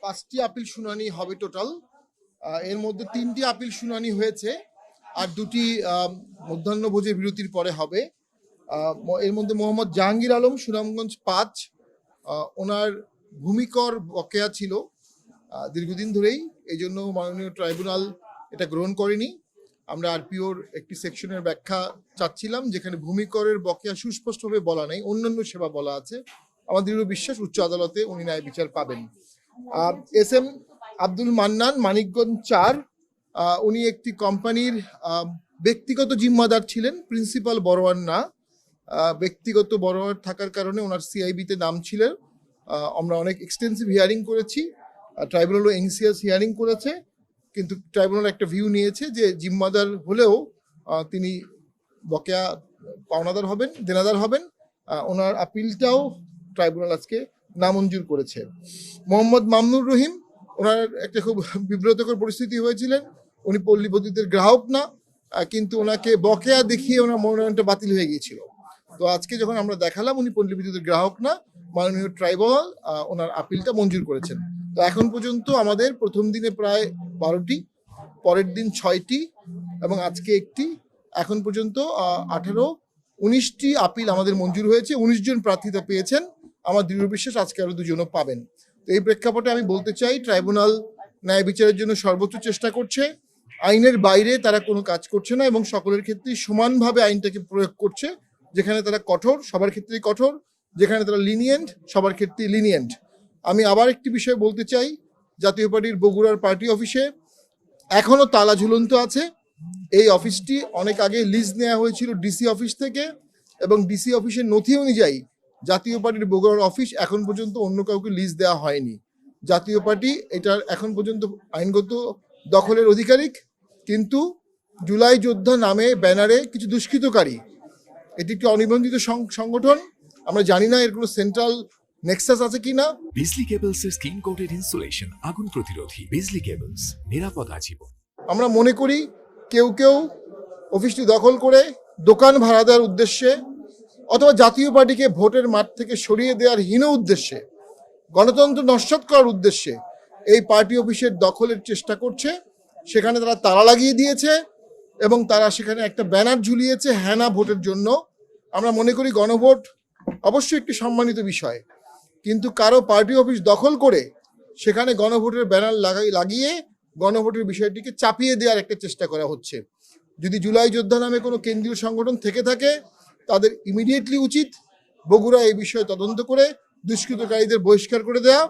পাঁচটি আপিল শুনানি হবে টোটাল। এর মধ্যে 3টি আপিল শুনানি হয়েছে আর 2টি মধ্যাহ্নভোজের বিরতির পরে হবে। এর মধ্যে মোহাম্মদ জাহাঙ্গীর আলম, সুনামগঞ্জ 5, ওনার ভূমিকর বকেয়া ছিল দীর্ঘদিন ধরেই, এই জন্য মাননীয় ট্রাইব্যুনাল এটা গ্রহণ করেনি। আমরা আরপিওর একটি সেকশনের ব্যাখ্যা চাচ্ছিলাম যেখানে ভূমিকরের বকেয়া সুস্পষ্টভাবে বলা নেই, অন্যান্য সেবা বলা আছে। আমার দৃঢ় বিশ্বাস উচ্চ আদালতে উনি ন্যায় বিচার পাবেন। এস এম আব্দুল মান্নান, মানিকগঞ্জ 4, উনি একটি কোম্পানির ব্যক্তিগত জিম্মাদার ছিলেন, প্রিন্সিপাল বড়োয়ার না। ব্যক্তিগত বড়োয়ার থাকার কারণে ওনার সিআইবিতে নাম ছিল। আমরা অনেক এক্সটেন্সিভ হিয়ারিং করেছি, ট্রাইব্যুনালও এনসিএস হিয়ারিং করেছে, কিন্তু ট্রাইব্যুনাল একটা ভিউ নিয়েছে যে জিম্মাদার হলেও তিনি বকেয়া পাওনাদার হবেন, দেনাদার হবেন। ওনার আপিলটাও ট্রাইব্যুনাল আজকে নামঞ্জুর করেছে। মোহাম্মদ মামনুর রহিম, ওনার একটা খুব বিব্রতকর পরিস্থিতি হয়েছিলেন। উনি পল্লী বিদ্যুতের গ্রাহক না, কিন্তু ওনাকে বকেয়া দেখিয়ে ওনার মনোনয়নটা বাতিল হয়ে গিয়েছিল। তো আজকে যখন আমরা দেখালাম উনি পল্লী বিদ্যুতের গ্রাহক না, মাননীয় ট্রাইব্যুনাল ওনার আপিলটা মঞ্জুর করেছেন। তো এখন পর্যন্ত আমাদের প্রথম দিনে প্রায় 12টি, পরের দিন 6টি এবং আজকে একটি, এখন পর্যন্ত 19টি আপিল আমাদের মঞ্জুর হয়েছে। 19 জন প্রার্থিতা পেয়েছেন। আমার দৃঢ় বিশ্বাস আজকে আরো 2 জনও পাবেন। তো এই প্রেক্ষাপটে আমি বলতে চাই, ট্রাইব্যুনাল ন্যায় বিচারের জন্য সর্বোচ্চ চেষ্টা করছে। আইনের বাইরে তারা কোনো কাজ করছে না এবং সকলের ক্ষেত্রেই সমানভাবে আইনটাকে প্রয়োগ করছে। যেখানে তারা কঠোর, সবার ক্ষেত্রেই কঠোর; যেখানে তারা লিনিয়েন্ট, সবার ক্ষেত্রেই লিনিয়েন্ট। আমি আবার একটি বিষয় বলতে চাই, জাতীয় পার্টির বগুড়ার পার্টি অফিসে এখনো তালা ঝুলন্ত আছে। এই অফিসটি অনেক আগে লিজ নেওয়া হয়েছিল ডিসি অফিস থেকে, এবং ডিসি অফিসের নথি অনুযায়ী জাতীয় পার্টির বগুড়ার অফিস এখন পর্যন্ত অন্য কাউকে লিজ দেওয়া হয়নি। জাতীয় পার্টি এটার এখন পর্যন্ত আইনগত দখলের অধিকারিক, কিন্তু জুলাই যোদ্ধা নামে ব্যানারে কিছু দুষ্কৃতকারী, এটি একটি অনিবন্ধিত সংগঠন। আমরা জানি না এর কোনো সেন্ট্রাল নেক্সাস আছে কিনা। বিজলি কেবলস এর স্কিন কোটেড ইনসুলেশন আগুন প্রতিরোধী। বিজলি কেবলস, নিরাপদ আজীবন। আমরা মনে করি কেউ অফিসটি দখল করে দোকান ভাড়া দেওয়ার উদ্দেশ্যে অথবা জাতীয় পার্টিকে ভোটের মাঠ থেকে সরিয়ে দেওয়ার হীন উদ্দেশ্যে, গণতন্ত্র নস্যাৎ করার উদ্দেশ্যে এই পার্টি অফিসের দখলের চেষ্টা করছে। সেখানে তারা তালা লাগিয়ে দিয়েছে এবং তারা সেখানে একটা ব্যানার ঝুলিয়েছে হ্যাঁ না ভোটের জন্য। আমরা মনে করি গণভোট অবশ্যই একটি সম্মানিত বিষয়, কিন্তু কারো পার্টি অফিস দখল করে সেখানে গণভোটের ব্যানার লাগিয়ে গণভোটের বিষয়টিকে চাপিয়ে দেওয়ার একটা চেষ্টা করা হচ্ছে। যদি জুলাই যোদ্ধা নামে কোনো কেন্দ্রীয় সংগঠন থেকে থাকে, তাদের ইমিডিয়েটলি উচিত বগুড়া এই বিষয়ে তদন্ত করে দুষ্কৃতকারীদের বহিষ্কার করে দেওয়া।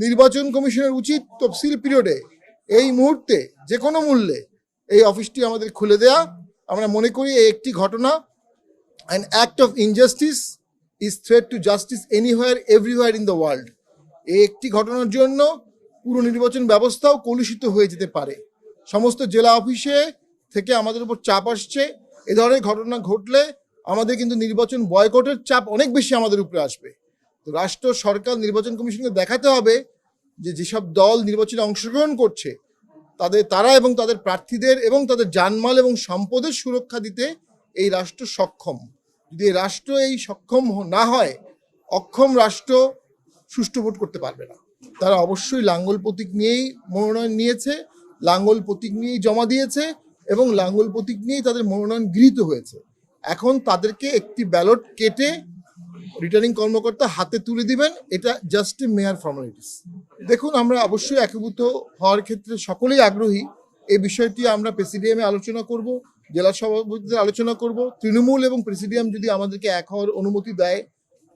নির্বাচন কমিশনের উচিত তফসিল পিরিয়ডে এই মুহূর্তে যে কোনো মূল্যে এই অফিসটি আমাদের খুলে দেয়া। আমরা মনে করি এই একটি ঘটনা, an act of injustice is threat to justice anywhere everywhere in the world। এই একটি ঘটনার জন্য পুরো নির্বাচন ব্যবস্থাও কলুষিত হয়ে যেতে পারে। সমস্ত জেলা অফিসে থেকে আমাদের উপর চাপ আসছে। এ ধরনের ঘটনা ঘটলে আমাদের কিন্তু নির্বাচন বয়কটের চাপ অনেক বেশি আমাদের উপরে আসবে। তো রাষ্ট্র, সরকার, নির্বাচন কমিশনকে দেখাতে হবে যে যেসব দল নির্বাচনে অংশগ্রহণ করছে তারা এবং তাদের প্রার্থীদের এবং তাদের জানমাল এবং সম্পদের সুরক্ষা দিতে এই রাষ্ট্র সক্ষম। যদি এই রাষ্ট্র এই সক্ষম না হয়, অক্ষম রাষ্ট্র সুষ্ঠু ভোট করতে পারবে না। তারা অবশ্যই লাঙ্গল প্রতীক নিয়েই মনোনয়ন নিয়েছে, লাঙ্গল প্রতীক নিয়েই জমা দিয়েছে এবং লাঙ্গল প্রতীক নিয়েই তাদের মনোনয়ন গৃহীত হয়েছে। এখন তাদেরকে একটি ব্যালট কেটে রিটার্নিং কর্মকর্তা হাতে তুলে দিবেন, এটা জাস্ট এ মেয়ার ফর্মালিটিস। দেখুন, আমরা অবশ্যই একীভূত হওয়ার ক্ষেত্রে সকলেই আগ্রহী। এই বিষয়টি আমরা প্রেসিডিয়ামে আলোচনা করব, জেলা সভাপতিদের আলোচনা করব। তৃণমূল এবং প্রেসিডিয়াম যদি আমাদেরকে এক হওয়ার অনুমতি দেয়,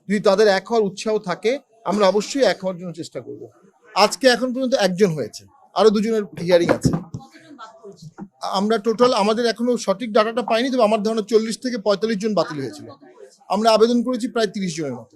যদি তাদের এক হওয়ার উৎসাহ থাকে, আমরা অবশ্যই এক হওয়ার জন্য চেষ্টা করব। আজকে এখন পর্যন্ত 1 জন হয়েছে, আরো 2 জনের হিয়ারিং আছে। আমরা টোটাল, আমাদের এখনো সঠিক ডাটাটা পাইনি, তবে আমার ধারণা 40 থেকে 45 জন বাতিল হয়েছিল। আমরা আবেদন করেছি প্রায় 30 জনের মতো।